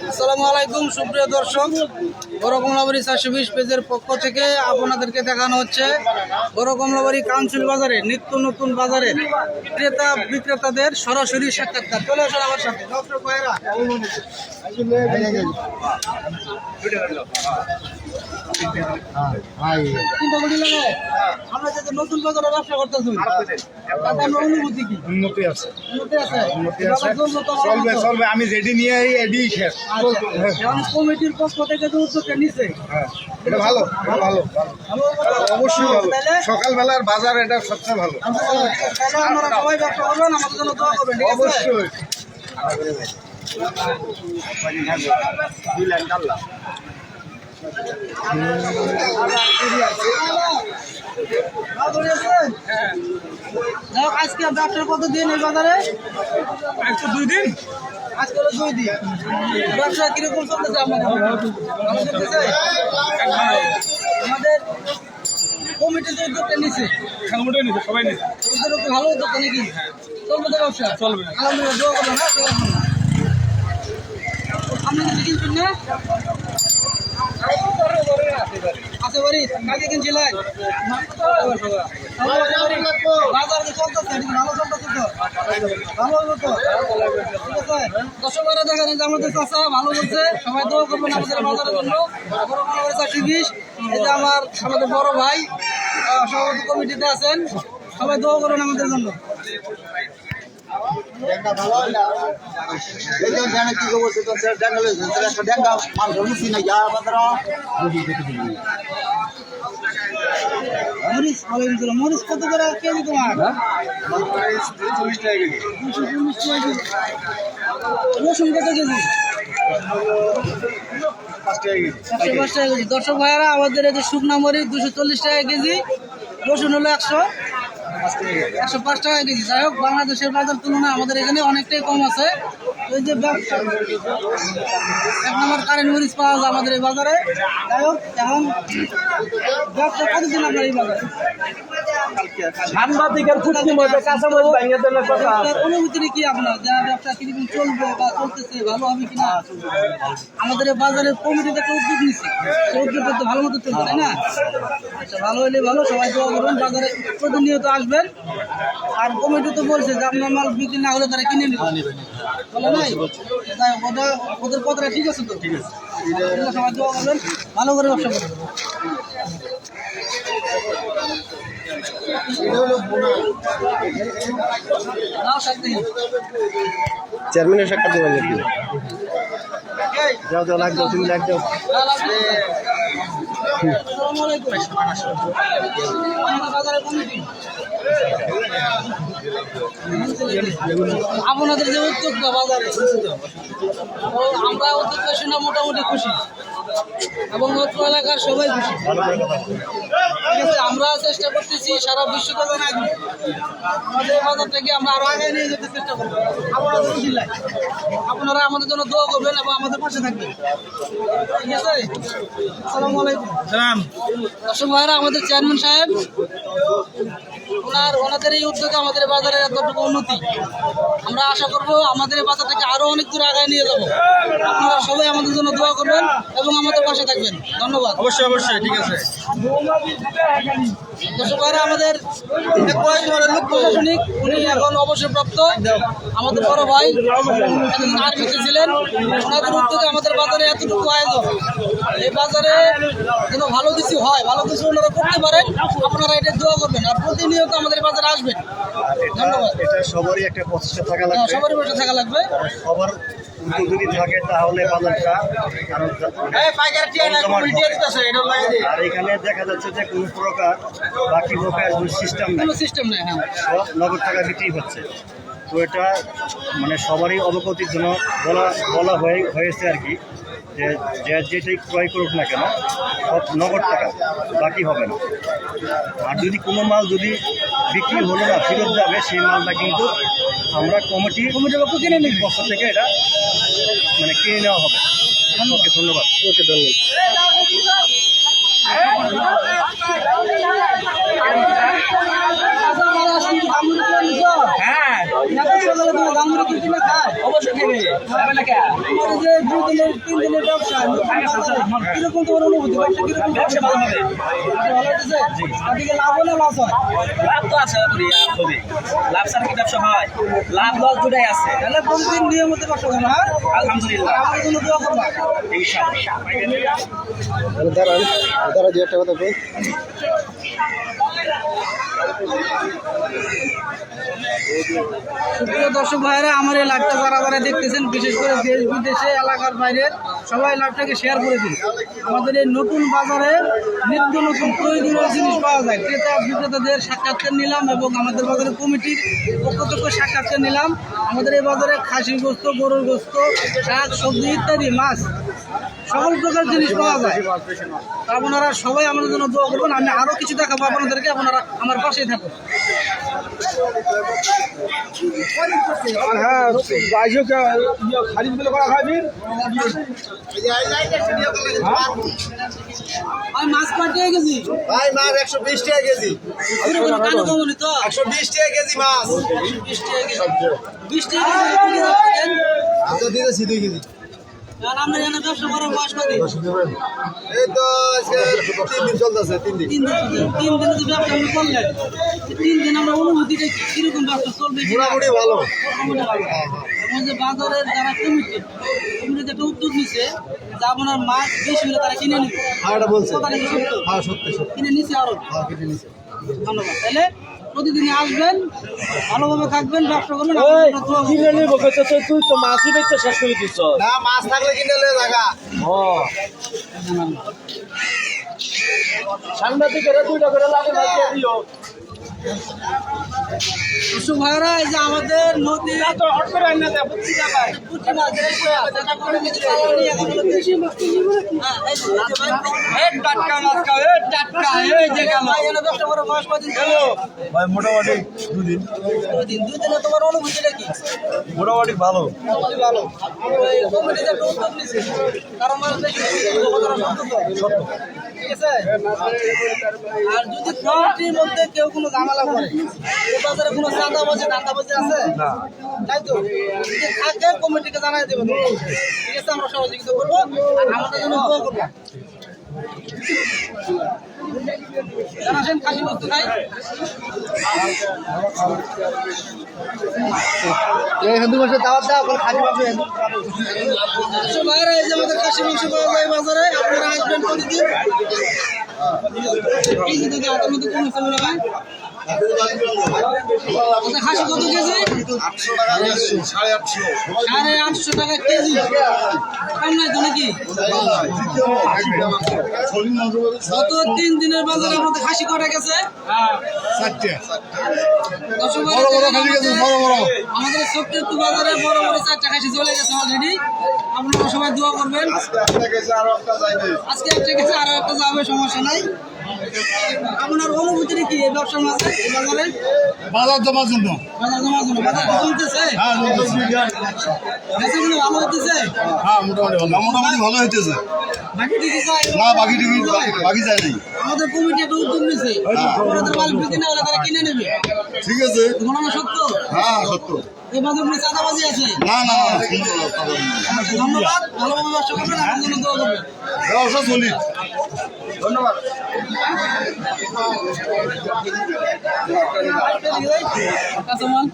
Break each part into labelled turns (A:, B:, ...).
A: আসসালামু আলাইকুম সুপ্রিয় দর্শক, বড় কমলাবাড়ি 420 পেজের পক্ষ থেকে আপনাদেরকে দেখানো হচ্ছে বড় কমলাবাড়ি কাউন্সিল বাজারে নিত্য নতুন বাজারের ক্রেতা বিক্রেতাদের সরাসরি সাক্ষাৎকার। চলে আসুন আমার সাথে দর্শক ভাইরা। আমরা যে নতুন বাজারে ব্যবসা করতেছি অনুভূতি কি?
B: উন্নতি আছে,
A: উন্নতি আছে।
B: চলবে। আমি যেটি নিয়ে এডি শেষ।
A: কমিটির পক্ষ থেকে যে উদ্যোগটা নিচ্ছে
B: এটা ভালো, অবশ্যই ভালো। সকালবেলার বাজার এটা সবচেয়ে ভালো।
A: আপনারা সবাই ব্যবসা করবেন, আমাদের জন্য দোয়া করবেন।
B: অবশ্যই।
A: আজকে ব্যবসার কত দিন এই বাজারে?
B: আজকে 2 দিন।
A: আজকে হলো 2 দিন। ব্যবসা কিরকম চলতেছে আপনাদের? ভালো চলতেছে? আমাদের কমিটি যে উদ্যোগটা নিচ্ছে
B: সবাই নিচ্ছে।
A: ওদের একটু ভালো উদ্যোগ নাকি? চলবে তো ব্যবসা?
B: চলবে।
A: আলহামদুলিল্লাহ, দোয়া করবেন। না আপনি কিছু কিনছেন না? আছে বাড়ি কাকে কিনছিলেন? বাজার চলতেছে, ভালো চলতেছে তো? ভালো হলো তো? ঠিক আছে। দর্শক ভাইরা দেখেন যে আমাদের চাষা ভালো বলছে, সবাই দোয়া করবেন আমাদের বাজারের জন্য। বড় কমলাবাড়ি 420, এই যে আমাদের বড় ভাই সভাপতি কমিটিতে আছেন, সবাই দোয়া করবেন আমাদের জন্য। মরিচ কত করে কেজি তোমার? 240 টাকা কেজি। রসুন কত কেজি? 105 টাকা কেজি। দর্শক ভাইয়ারা, আমাদের এই যে শুকনা মরিচ 240 টাকা কেজি, রসুন হলো 105 টাকা কেজি। যাই হোক, বাংলাদেশের বাজার তুলনায় আমাদের এখানে অনেকটাই কম আছে। এই যে ব্যবসা 1 নম্বর কারেন্ট মরিচ পাওয়া যায় আমাদের এই বাজারে। যাই হোক, এখন ব্যবসা কতদিন আপনার এই বাজারে? অনুভূতি কি আপনার? যা ব্যবসা কিরকম চলবে বা চলতেছে, ভালো হবে কিনা? আমাদের এই বাজারের কমিটিতে একটা উদ্যোগ নিচ্ছে, সেই উদ্যোগটা তো ভালো মতো চলবে, তাই না? আচ্ছা, ভালো হলে ভালো, সবাই দোয়া করবেন। বাজারে প্রতিনিয়ত আসবেন। আর কমিটি তো বলছে যে আপনার মাল বিক্রি না হলে তারা কিনে নেবে, বলে নাই? যাই হোক, ওদের কথাটা ঠিক আছে তো? ঠিক আছে। সবাই দোয়া করবেন, ভালো করে ব্যবসা করবেন।
B: চেয়ারম্যানের সাক্ষাৎ দেবেন নাকি? যাও লাগবে, তুমি লাগবে।
A: আপনাদের যে উদ্যোগটা বাজারে, আমরা উদ্যোগটা শুনে মোটামুটি খুশি এবং অত্র এলাকার সবাই খুশি। ঠিক আছে, আমরা চেষ্টা করতেছি সারা বিশ্বকে আগে আমাদের বাজারটাকে আমরা আরো আগে নিয়ে যেতে চেষ্টা করবো। আপনারা আমাদের জন্য দোয়া করবেন এবং আমাদের পাশে থাকবেন। ঠিক আছে, আসসালামু আলাইকুম। দর্শক ভাইরা, আমাদের চেয়ারম্যান সাহেব ওনাদের এই উদ্যোগে আমাদের বাজারের এতটুকু উন্নতি, আমরা আশা করবো আমাদের এই বাজারটাকে আরো অনেক দূর আগায় নিয়ে যাবো। আপনারা সবাই আমাদের জন্য দোয়া করবেন এবং আমাদের পাশে থাকবেন। ধন্যবাদ।
B: অবশ্যই অবশ্যই, ঠিক আছে।
A: দর্শক ভাইরা, আমাদের লোক প্রশাসনিক, উনি এখন অবসরপ্রাপ্ত আমাদের বড় ভাই, আর্মিতে ছিলেন। ওনাদের উদ্যোগে আমাদের বাজারে এতটুকু আয়োজন, এই বাজারে যেন ভালো কিছু হয়, ভালো কিছু ওনারা করতে পারেন। আপনারা এটা দোয়া করবেন আর প্রতিনিয়ত আমাদের বাজারে আসবেন। ধন্যবাদ।
B: এটা সবারই একটা প্রচেষ্টা থাকা লাগবে,
A: সবারই বসে থাকা লাগবে।
B: সবার উদ্যোগ যদি থাকে তাহলে বাজারটা আর এখানে দেখা যাচ্ছে যে কোনো প্রকার বাকি বকেয়ার কোনো সিস্টেম নেই,
A: হ্যাঁ,
B: সব নগদ টাকা দিতেই হচ্ছে। তো এটা মানে সবারই অবগতির জন্য বলা হয়েছে আর কি, যে যেটাই ক্রয় করুক না কেন সব নগদ টাকা, বাকি হবে না। আর যদি কোনো মাল যদি বিক্রি হলো না, ফেরত যাবে, সেই মালটা কিন্তু আমরা কমিটির পক্ষ কিনে নিই, পক্ষ থেকে এটা মানে কিনে নেওয়া হবে। ওকে, ধন্যবাদ। ওকে, ধন্যবাদ।
A: হ্যাঁ, তোমার যে 2 দিনের 3 দিনের ব্যবসা কিরকম তোমার অনুভূতি ব্যবসা কিরকম ভালো হচ্ছে আজকে লাভ হলে লস হয়
C: লাভ তো আছে খুবই লাভ ছাড়া কি ব্যবসা হয় লাভ লস দুটাই আছে
A: তাহলে প্রতিদিন নিয়মিত ব্যবসা করো হ্যাঁ
C: আলহামদুলিল্লাহ
A: আমার জন্য দোয়া করবা
D: দাঁড়া যে একটা কথা কই
A: সুপ্রিয় দর্শক ভাইরা আমার এই লাইভটা যারা যারা দেখতেছেন বিশেষ করে দেশ বিদেশে এলাকার বাইরের সবাই লাইভটাকে শেয়ার করে দিন আমাদের এই নতুন বাজারে নিত্য নতুন প্রয়োজনীয় জিনিস পাওয়া যায় ক্রেতা বিক্রেতাদের সাক্ষাৎকার নিলাম এবং আমাদের বাজারের কমিটির পক্ষ থেকে সাক্ষাৎকার নিলাম আমাদের এই বাজারে খাসির গোস্ত গরুর গোস্ত শাক সবজি ইত্যাদি মাছ সকল প্রকার জিনিস পাওয়া যায় আপনারা সবাই আমাদের জন্য দোয়া করবেন আমি আরো কিছু দেখাবো আপনাদেরকে আপনারা আমার পাশেই থাকুন
D: হ্যাঁ গাইও কে খারিজ গুলো করা খাবি
A: আর মাছ কাটিয়ে গেছি
D: ভাই মাছ 120 টাকা কেজি
A: কানো কমনি তো
D: 120 টাকা কেজি মাছ
A: 20 টাকা কেজি 20 টাকা কেজি
D: আচ্ছা দিতেছি 2 কেজি
A: আর আমরা এখানে ব্যবসা করার বয়স কত
D: এই তো আজকে 3 দিন চলতেছে 3 দিন
A: 3 দিনে যে ব্যবসা আমি করলেন 3 দিন আমরা অনুভূতিটা কিরকম ব্যবসা চলবে
D: মোটামুটি ভালো
A: এবং যে বাজারের যারা কমিটি একটা উদ্যোগ নিচ্ছে যা আপনার মাছ বেশি হলে তারা কিনে নিচ্ছে
D: আর এটা বলছে
A: কথা নাকি সত্য
D: হ্যাঁ সত্যি সত্যি
A: কিনে নিচ্ছে আরো
D: হ্যাঁ কেটে নিছে
A: ধন্যবাদ তাহলে প্রতিদিন আসবেন ভালোভাবে থাকবেন ব্যবসা করবেন
C: তুই তো মাছই বেচতে শেষ করে দিচ্ছ
D: না মাছ থাকলে কিনে লয়ে জায়গা
C: সাংবাদিকের 2টা করে লাগে না দিও
A: দর্শক ভাইরা এই যে আমাদের নদী
C: তো হট করে আইনা দে বুঝছি না ভাই
A: পুঁটি মাছ যেটা কোনো কিছু পাওয়া নেই এখন হলো বেশি মাছ হ্যাঁ এই যে ভাই
C: এ টাটকা মাছ খাও এ টাটকা এই যে গেল
A: ভাই এনে ব্যবসা করে বয়স কদিন ছিল
D: ভাই মোটামুটি 2 দিন
A: 2 দিনে তোমার অনুভূতিটা কি
D: মোটামুটি ভালো
A: ভালো এই কমিটিতে একটা উদ্যোগ নিচ্ছে কারণ মাছ বেশি সত্য ঠিক আছে আর যদি কমিটির মধ্যে কেউ কোনো ঝামেলা করে এই বাজারে কোনো চাঁদাবাজি ধান্দাবাজি আছে না তাই তো যদি থাকে কমিটিকে জানাই দেবেন ঠিক আছে আমরা সহযোগিতা করবো আর আমাদের জন্য দোয়া করবো জানাছেন খাসি করতে খাই
D: এই হিন্দু মাসে দাওয়াত দাও কোন খালি পাবে
A: বাইরে এই যে আমাদের খাসি মাংস পাওয়া যায় বাজারে আপনারা আসবেন প্রতিদিন এই যে দেখি আপনার মধ্যে কমেছে মনে হয় খাসি কত কেজি
D: 800 টাকা
A: 850 টাকা কেজি কম নাই তো নাকি গত 3 দিনের বাজারে আমাদের খাসি কটা গেছে
D: 4টা
A: দর্শক
D: বড় বড় খাসি গেছে বড় বড়
A: আমাদের ছোট্ট একটু বাজারে বড় বড় 4টা খাসি চলে গেছে অলরেডি আপনারা সবাই দোয়া করবেন আজকে একটা গেছে আরো একটা যাবে সমস্যা নাই আপনার অনুভূতি কি এই ব্যবসার মাঝে এই বাজারে
D: বাজার জমার জন্য
A: বাজার জমার জন্য বাজার কমতেছে
D: হ্যাঁ
A: বেশিগুলো ভালো হতেছে
D: হ্যাঁ মোটামুটি ভালো হইতেছে
A: বাকি কি চাই
D: না বাকি যায় নাই
A: আমাদের কমিটি একটা উদ্যোগ নিয়েছে আপনাদের মাল বিক্রি না হলে তারা কিনে নেবে
D: ঠিক আছে
A: ঘটনা সত্য
D: হ্যাঁ সত্য
A: এই বাজার কোনো চাঁদাবাজি আছে
D: না
A: ধন্যবাদ ভালোভাবে ব্যবসা করবেন আপনার জন্য দোয়া করবেন
D: ব্যবসা চলি ধন্যবাদ
A: কাঁচামাল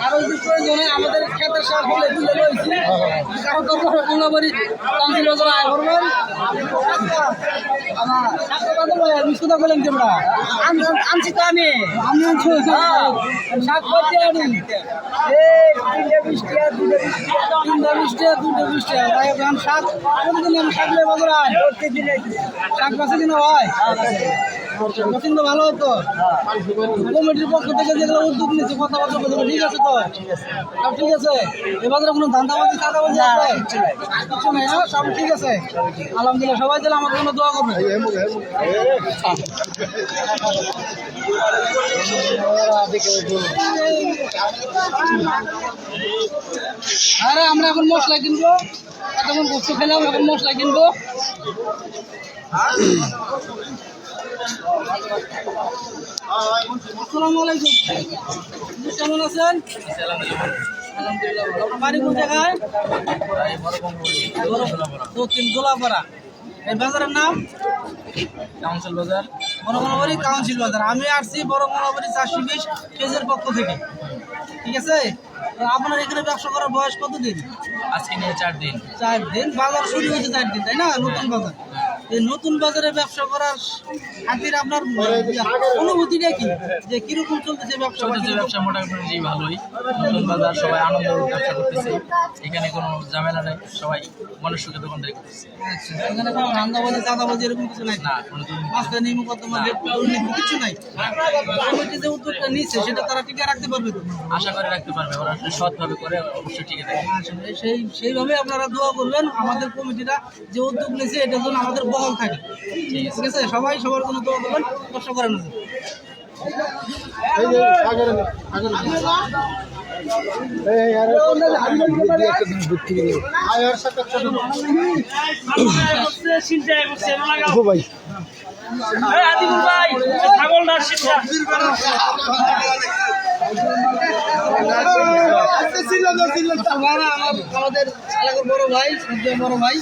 A: আরো যদি প্রয়োজনে আমাদের ক্ষেতের সার হলে তুলে রয়েছি কারো দরকার কোলাবাড়ি কাউন্সিল বাজার আয় করবেন বিস্কুটা বলেন তোমরা আনছি তো আমি আনছি শাক পাচ্ছি আমি 3 তাই আমি শাক প্রতিদিন আমি শাক নিয়ে বাজার আয় শাক বেচে কিনা হয় পছন্দ ভালো হতো কমিটির পক্ষ থেকে যেগুলো উদ্যোগ নিচ্ছে কথাবার্তা বলতে ঠিক আছে তো সব ঠিক আছে এ বাজারে কোনো ধান্দাবাজি চাঁদাবাজি আছে কিছু নাই না সব ঠিক আছে আলহামদুলিল্লাহ সবাই দিলে আমার জন্য দোয়া করবে আরে আমরা এখন মশলা কিনবো এতক্ষণ গোস্ত খেলাম এখন মশলা কিনবো আসসালামু আলাইকুম কেমন আছেন আলহামদুলিল্লাহ ভালো আপনার বাড়ি কোন জায়গায় দক্ষিণ গোলাপাড়া এই বাজারের নাম
C: কাউন্সিল বাজার
A: বড়গোলাবাড়ি কাউন্সিল বাজার আমি আসছি বড়গোলাবাড়ি 420 পেজের পক্ষ থেকে ঠিক আছে তো আপনার এখানে ব্যবসা করার বয়স কতদিন
C: আজকে নিয়ে 4 দিন
A: 4 দিন বাজার শুরু হয়েছে 4 দিন তাই না নতুন বাজার এই নতুন বাজারে ব্যবসা করার খাতির আপনার অনুভূতিটা কি যে কিরকম চলতেছে ব্যবসা
C: ব্যবসা মোটামুটি ভালোই নতুন বাজার সবাই আনন্দ ব্যবসা করতেছে এখানে কোনো ঝামেলা নেই সবাই মনের সুখে দোকানদারি করতেছে
A: আচ্ছা এখানে কোনো ধান্দাবাজি চাঁদাবাজি এরকম কিছু নাই
C: না কোনো
A: মাস্টার নেই মুকদ্দমা দুর্নীতি কিছু নাই কমিটি যে উদ্যোগটা নিচ্ছে সেটা তারা টিকে রাখতে পারবে তো
C: আশা করে রাখতে পারবে ওরা সৎভাবে করে অবশ্যই টিকে থাকে
A: আসলে সেইভাবে আপনারা দোয়া করবেন আমাদের কমিটিরা যে উদ্যোগ নিয়েছে এটার জন্য আমাদের বহাল থাকে ঠিক আছে সবাই সবার জন্য দোয়া করবেন কষ্ট করেন না আমাদের এলাকার বড় ভাই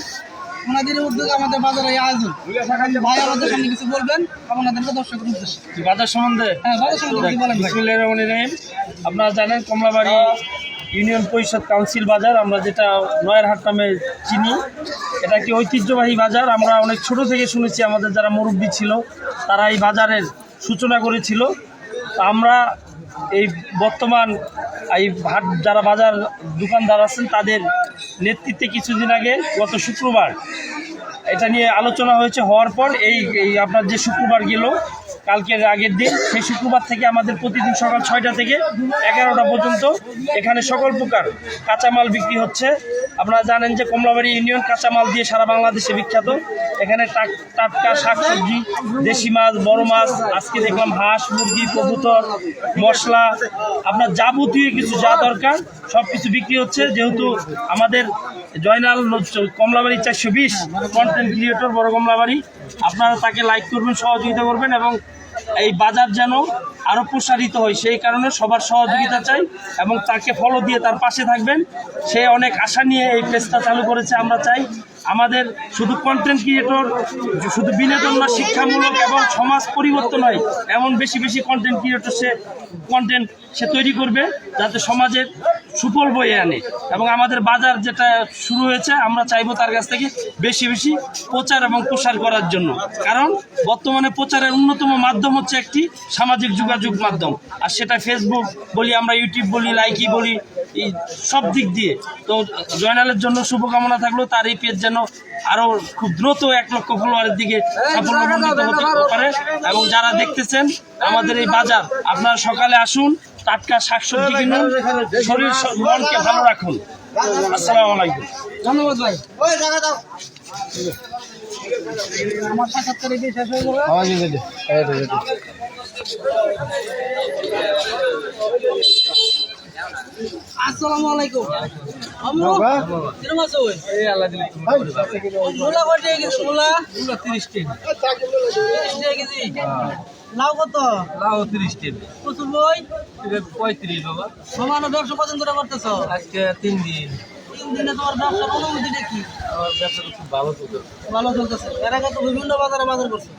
A: ওনাদের উদ্যোগে আমাদের বাজারে এই আয়োজন ভাই আমাদের সামনে কিছু বলবেন আপনাদেরকে দর্শকের উদ্দেশ্যে
C: বাজার সম্বন্ধে
A: হ্যাঁ বাজার সম্বন্ধে কি বলেন ভাই?
C: বিসমিল্লাহির রহমানির রহিম আপনারা জানেন কমলাবাড়ি ইউনিয়ন পরিষদ কাউন্সিল বাজার আমরা যেটা নয়ারহাট নামে চিনি এটা একটি ঐতিহ্যবাহী বাজার আমরা অনেক ছোট থেকে শুনেছি আমাদের যারা মুরব্বী ছিল তারা এই বাজারের সূচনা করেছিল তা আমরা এই বর্তমান এই হাট যারা বাজার দোকানদার আছেন তাদের নেতৃত্বে কিছুদিন আগে গত শুক্রবার এটা নিয়ে আলোচনা হয়েছে হওয়ার পর এই আপনার যে শুক্রবার গেল কালকের আগের দিন সেই শুক্রবার থেকে আমাদের প্রতিদিন সকাল 6টা থেকে 11টা পর্যন্ত এখানে সকল প্রকার কাঁচামাল বিক্রি হচ্ছে আপনারা জানেন যে কমলাবাড়ি ইউনিয়ন কাঁচামাল দিয়ে সারা বাংলাদেশে বিখ্যাত এখানে টাটকা শাকসবজি দেশি মাছ বড় মাছ আজকে দেখলাম হাঁস মুরগি কবুতর মশলা আপনার যাবতীয় কিছু যা দরকার সব কিছু বিক্রি হচ্ছে যেহেতু আমাদের জয়নাল কমলাবাড়ি 420 কন্টেন্ট ক্রিয়েটর বড় কমলাবাড়ি আপনারা তাকে লাইক করবেন সহযোগিতা করবেন এবং এই বাজার যেন আরও প্রসারিত হয় সেই কারণে সবার সহযোগিতা চাই এবং তাকে ফলো দিয়ে তার পাশে থাকবেন সে অনেক আশা নিয়ে এই পেজটা চালু করেছে আমরা চাই আমাদের শুধু কন্টেন্ট ক্রিয়েটর শুধু বিনোদন না শিক্ষামূলক এবং সমাজ পরিবর্তন হয় এমন বেশি বেশি কন্টেন্ট ক্রিয়েটর কন্টেন্ট সে তৈরি করবে যাতে সমাজের সুফল বয়ে আনে এবং আমাদের বাজার যেটা শুরু হয়েছে আমরা চাইবো তার কাছ থেকে বেশি বেশি প্রচার এবং প্রসার করার জন্য কারণ বর্তমানে প্রচারের অন্যতম মাধ্যম হচ্ছে একটি সামাজিক যোগাযোগ মাধ্যম আর সেটা ফেসবুক বলি আমরা ইউটিউব বলি লাইকি বলি এই সব দিক দিয়ে তো জয়নালের জন্য শুভকামনা থাকলো তার এই পেজ যেন আরও খুব দ্রুত 1 লক্ষ ফলোয়ারের দিকে সাফল্যমণ্ডিত হতে পারে এবং যারা দেখতেছেন আমাদের এই বাজার আপনারা সকালে আসুন টাটকা শাকসবজি কিনুন শরীর মনকে ভালো রাখুন আসসালামু আলাইকুম
A: ধন্যবাদ ভাই আমার সাক্ষাৎকার এটি শেষ হয়ে যাবে আসসালামু আলাইকুম আমরো কিরম আছো এই আল্লাহ দিলে মুলা কত গেছে মুলা 30 টাকা 30 টাকা কেজি লাউ কত
C: লাউ 30 টাকা
A: কচুর বই
C: 35 বাবা
A: সমানো ব্যবসা কত করে করতেছো
C: আজকে 3 দিন
A: 3 দিনে তোমার ব্যবসার অনুভূতিটা কি
C: আমার ব্যবসা খুব ভালো
A: চলতেছে এর আগে তো বিভিন্ন বাজারে বাজার করছো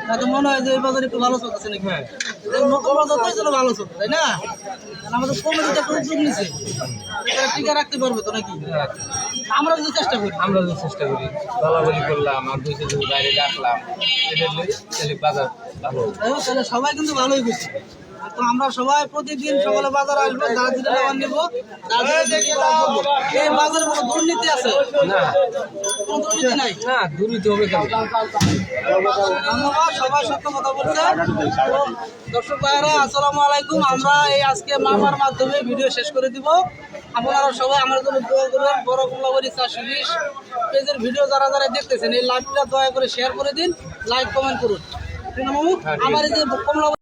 A: তাতে মনে হয় যে এই বাজারে একটু ভালো চলতেছে নাকি হ্যাঁ যতই ছিল ভালো চলছে তাই না আমাদের কমিটিতে একটা উদ্যোগ নিচ্ছে এটা টিকে রাখতে পারবে তো নাকি আমরা যদি চেষ্টা করি
C: বলাবলি করলাম আর 2 দিন বাইরে রাখলাম এটা বাজার ভালো
A: তাহলে সবাই কিন্তু ভালোই করছে তো আমরা সবাই প্রতিদিন সকালে বাজারে আসবো, যারা যেটা নেওয়ার নেবো, যারা যেটা বিক্রি করার করবো। এই বাজারে কোনো দুর্নীতি আছে? কোনো দুর্নীতি নাই। ধন্যবাদ, সবাই সত্য কথা বলছে। তো দর্শক ভাইয়েরা, আসসালামু আলাইকুম। আমরা এই আজকে মামার মাধ্যমে ভিডিও শেষ করে দিব। আপনারা সবাই আমার জন্য দোয়া করবেন। বড় কমলাবাড়ি 420 পেজের ভিডিও যারা যারা দেখতেছেন, এই লাইভটা দয়া করে শেয়ার করে দিন, লাইক কমেন্ট করুন। আমার এই যে কমলা